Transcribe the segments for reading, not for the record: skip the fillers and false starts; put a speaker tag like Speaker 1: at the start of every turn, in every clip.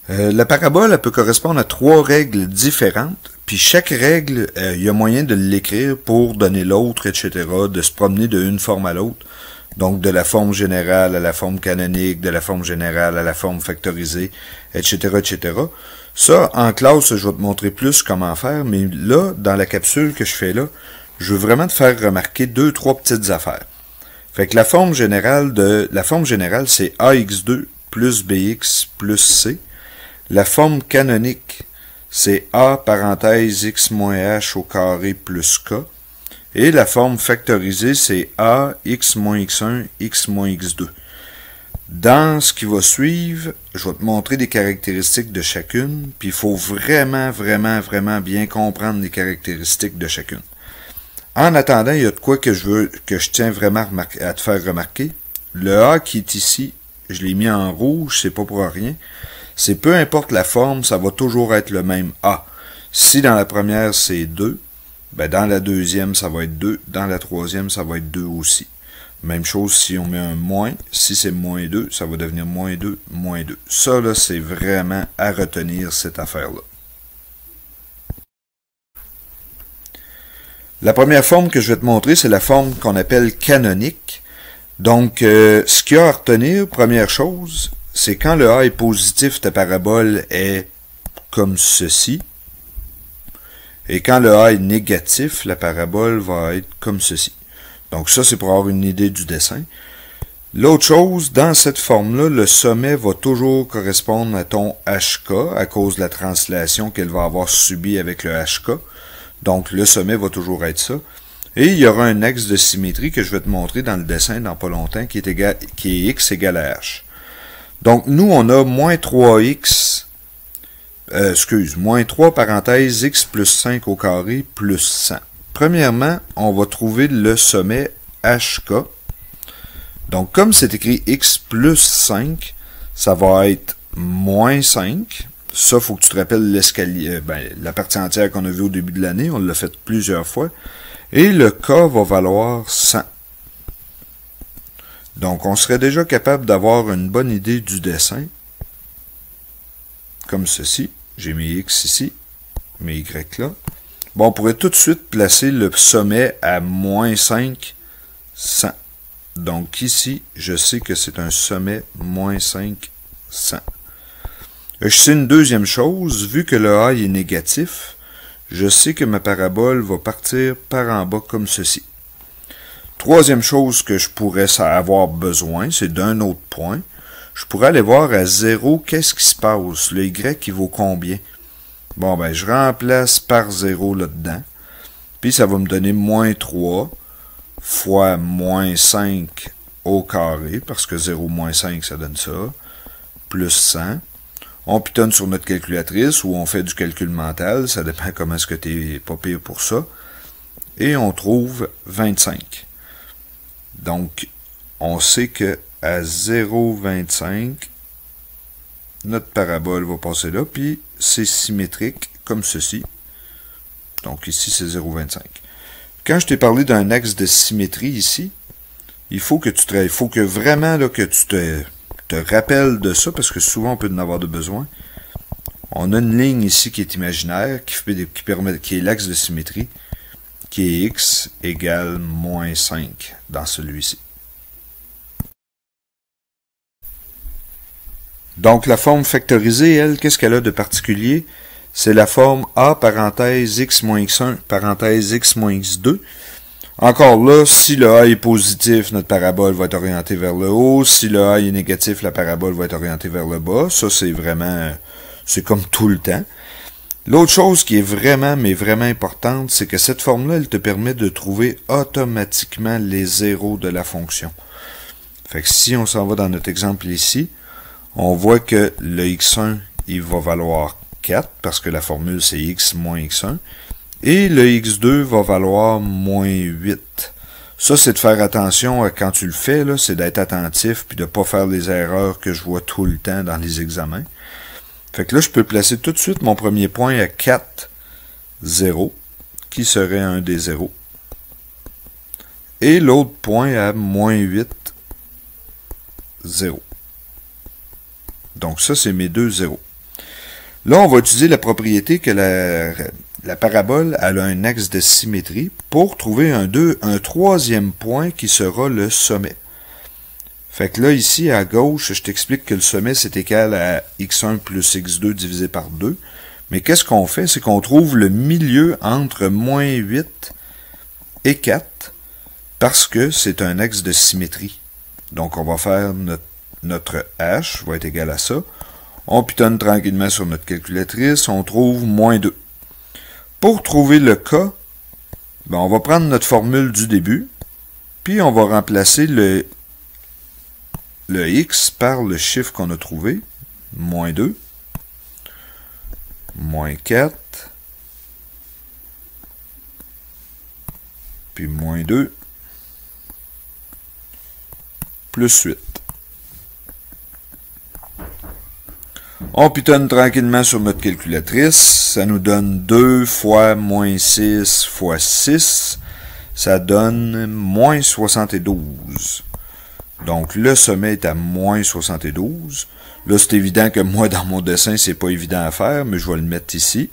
Speaker 1: La parabole, elle peut correspondre à 3 règles différentes, puis chaque règle, il y a moyen de l'écrire pour donner l'autre, etc., de se promener d'une forme à l'autre. Donc, de la forme générale à la forme canonique, de la forme générale à la forme factorisée, etc., etc. Ça, en classe, je vais te montrer plus comment faire, mais là, dans la capsule que je fais là, je veux vraiment te faire remarquer 2-3 petites affaires. Fait que la forme générale, c'est AX2 plus BX plus C. La forme canonique, c'est A parenthèse X moins H au carré plus K. Et la forme factorisée, c'est A, X moins X1, X moins X2. Dans ce qui va suivre, je vais te montrer des caractéristiques de chacune, puis il faut vraiment bien comprendre les caractéristiques de chacune. En attendant, il y a de quoi que je tiens vraiment à te faire remarquer. Le A qui est ici, je l'ai mis en rouge, c'est pas pour rien. C'est peu importe la forme, ça va toujours être le même A. Si dans la première c'est 2, ben dans la deuxième ça va être 2, dans la troisième ça va être 2 aussi. Même chose si on met un moins, si c'est moins 2, ça va devenir moins 2, moins 2. Ça là, c'est vraiment à retenir cette affaire-là. La première forme que je vais te montrer, c'est la forme qu'on appelle canonique. Donc, ce qu'il y a à retenir, première chose, c'est quand le A est positif, ta parabole est comme ceci. Et quand le A est négatif, la parabole va être comme ceci. Donc ça, c'est pour avoir une idée du dessin. L'autre chose, dans cette forme-là, le sommet va toujours correspondre à ton HK à cause de la translation qu'elle va avoir subie avec le HK. Donc le sommet va toujours être ça. Et il y aura un axe de symétrie que je vais te montrer dans le dessin dans pas longtemps qui est x égale à h. Donc nous, on a moins 3x, moins 3 parenthèses x plus 5 au carré plus 100. Premièrement, on va trouver le sommet HK. Donc, comme c'est écrit x plus 5, ça va être moins 5. Ça, il faut que tu te rappelles l'escalier, la partie entière qu'on a vue au début de l'année. On l'a fait plusieurs fois. Et le K va valoir 100. Donc, on serait déjà capable d'avoir une bonne idée du dessin. Comme ceci. J'ai mis x ici, mes y là. Bon, on pourrait tout de suite placer le sommet à moins 5, 100. Donc ici, je sais que c'est un sommet moins 5, 100. Je sais une deuxième chose, vu que le A est négatif, je sais que ma parabole va partir par en bas comme ceci. Troisième chose que je pourrais avoir besoin, c'est d'un autre point. Je pourrais aller voir à 0, qu'est-ce qui se passe? Le Y, il vaut combien? Bon, ben, je remplace par 0 là-dedans. Puis, ça va me donner moins 3 fois moins 5 au carré, parce que 0 moins 5, ça donne ça, plus 100. On pitonne sur notre calculatrice ou on fait du calcul mental, ça dépend comment est-ce que tu es pas pire pour ça. Et on trouve 25. Donc, on sait que à 0,25, notre parabole va passer là, puis c'est symétrique comme ceci. Donc ici, c'est 0,25. Quand je t'ai parlé d'un axe de symétrie ici, il faut que vraiment là, que tu te rappelles de ça, parce que souvent on peut en avoir de besoin. On a une ligne ici qui est imaginaire, qui est l'axe de symétrie, qui est x égale moins 5 dans celui-ci. Donc, la forme factorisée, elle, qu'est-ce qu'elle a de particulier? C'est la forme A parenthèse x moins x1 parenthèse x moins x2. Encore là, si le A est positif, notre parabole va être orientée vers le haut. Si le A est négatif, la parabole va être orientée vers le bas. Ça, c'est comme tout le temps. L'autre chose qui est vraiment importante, c'est que cette forme-là, elle te permet de trouver automatiquement les zéros de la fonction. Fait que si on s'en va dans notre exemple ici, on voit que le x1, il va valoir 4, parce que la formule c'est x moins x1, et le x2 va valoir moins 8. Ça, c'est de faire attention quand tu le fais, c'est d'être attentif, puis de ne pas faire les erreurs que je vois tout le temps dans les examens. Fait que là, je peux placer tout de suite mon premier point à 4, 0, qui serait un des zéros. Et l'autre point à moins 8, 0. Donc ça, c'est mes deux zéros. Là, on va utiliser la propriété que la parabole elle a un axe de symétrie pour trouver un troisième point qui sera le sommet. Fait que là, ici, à gauche, je t'explique que le sommet, c'est égal à x1 plus x2 divisé par 2. Mais qu'est-ce qu'on fait? C'est qu'on trouve le milieu entre moins 8 et 4 parce que c'est un axe de symétrie. Donc, on va faire notre h va être égal à ça. On pitonne tranquillement sur notre calculatrice, on trouve moins 2. Pour trouver le k, ben on va prendre notre formule du début, puis on va remplacer le x par le chiffre qu'on a trouvé, moins 2, moins 4, puis moins 2, plus 8. On pitonne tranquillement sur notre calculatrice. Ça nous donne 2 fois moins 6 fois 6. Ça donne moins 72. Donc, le sommet est à moins 72. Là, c'est évident que moi, dans mon dessin, c'est pas évident à faire, mais je vais le mettre ici.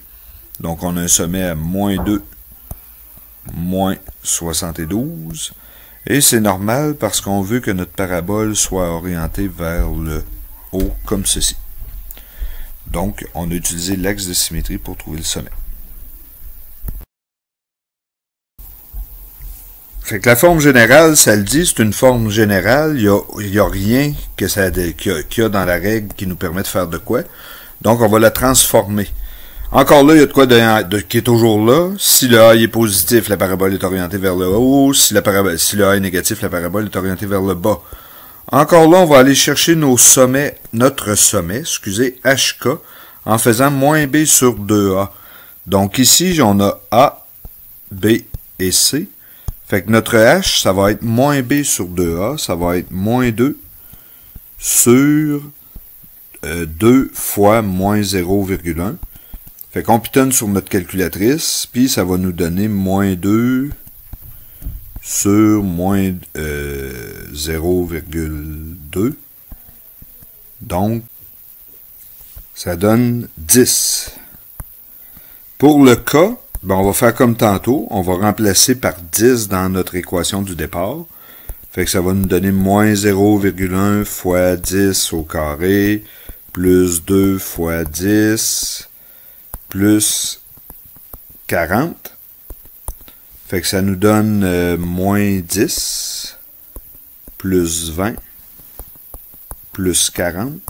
Speaker 1: Donc, on a un sommet à moins 2, moins 72. Et c'est normal parce qu'on veut que notre parabole soit orientée vers le haut, comme ceci. Donc, on a utilisé l'axe de symétrie pour trouver le sommet. Fait que la forme générale, ça le dit, c'est une forme générale. Il y a rien qu'il y a dans la règle qui nous permet de faire de quoi. Donc, on va la transformer. Encore là, il y a de quoi qui est toujours là. Si le A est positif, la parabole est orientée vers le haut. Si le A est négatif, la parabole est orientée vers le bas. Encore là, on va aller chercher notre sommet, HK, en faisant moins B sur 2A. Donc ici, on a A, B et C. Fait que notre H, ça va être moins B sur 2A, ça va être moins 2 sur 2 fois moins 0,1. Fait qu'on pitonne sur notre calculatrice, puis ça va nous donner moins 2 sur moins 0,2. Donc, ça donne 10. Pour le K, ben on va faire comme tantôt. On va remplacer par 10 dans notre équation du départ. Fait que ça va nous donner moins 0,1 fois 10 au carré, plus 2 fois 10, plus 40. Fait que ça nous donne moins 10, plus 20, plus 40,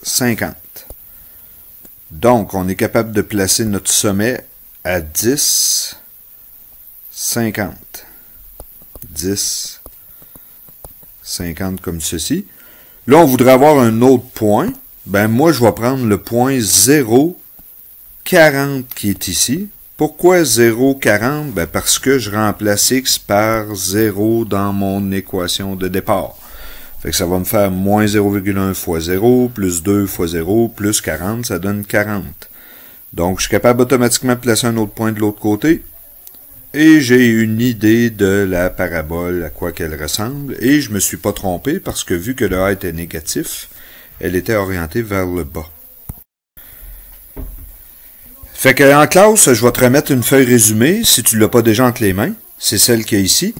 Speaker 1: 50. Donc, on est capable de placer notre sommet à 10, 50. 10, 50 comme ceci. Là, on voudrait avoir un autre point. Ben, moi, je vais prendre le point 0, 40 qui est ici. Pourquoi 0, 40? Ben, parce que je remplace x par 0 dans mon équation de départ. Fait que ça va me faire moins 0,1 fois 0, plus 2 fois 0, plus 40, ça donne 40. Donc, je suis capable automatiquement de placer un autre point de l'autre côté. Et j'ai une idée de la parabole, à quoi qu'elle ressemble. Et je me suis pas trompé parce que vu que le A était négatif, elle était orientée vers le bas. Fait que en classe, je vais te remettre une feuille résumée, si tu l'as pas déjà entre les mains. C'est celle qu'il y a ici.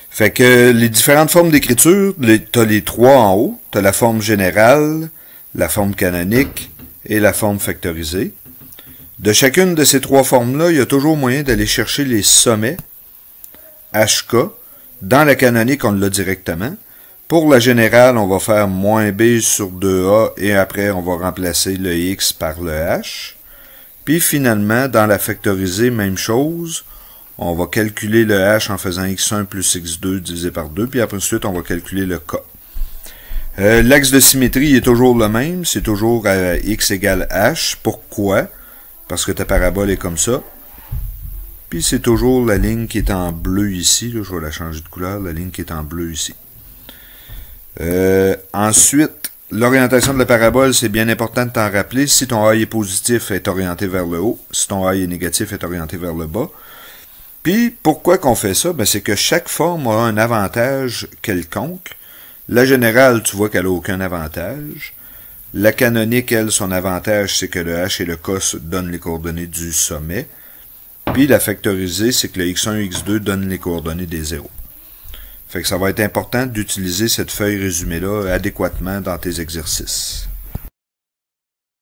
Speaker 1: Fait que les différentes formes d'écriture, tu as les trois en haut. Tu as la forme générale, la forme canonique et la forme factorisée. De chacune de ces trois formes-là, il y a toujours moyen d'aller chercher les sommets HK. Dans la canonique, on l'a directement. Pour la générale, on va faire moins B sur 2A et après, on va remplacer le X par le H. Puis finalement, dans la factorisée, même chose. On va calculer le H en faisant x1 plus x2 divisé par 2, puis après ensuite, on va calculer le K. L'axe de symétrie est toujours le même, c'est toujours x égale h. Pourquoi? Parce que ta parabole est comme ça. Puis c'est toujours la ligne qui est en bleu ici, là, je vais la changer de couleur, la ligne qui est en bleu ici. Ensuite, l'orientation de la parabole, c'est bien important de t'en rappeler. Si ton A est positif, est orienté vers le haut. Si ton A est négatif, est orienté vers le bas. Puis, pourquoi qu'on fait ça? Ben, c'est que chaque forme a un avantage quelconque. La générale, tu vois qu'elle n'a aucun avantage. La canonique, elle, son avantage, c'est que le H et le K donnent les coordonnées du sommet. Puis la factorisée, c'est que le X1 X2 donne les coordonnées des zéros. Fait que ça va être important d'utiliser cette feuille résumée-là adéquatement dans tes exercices.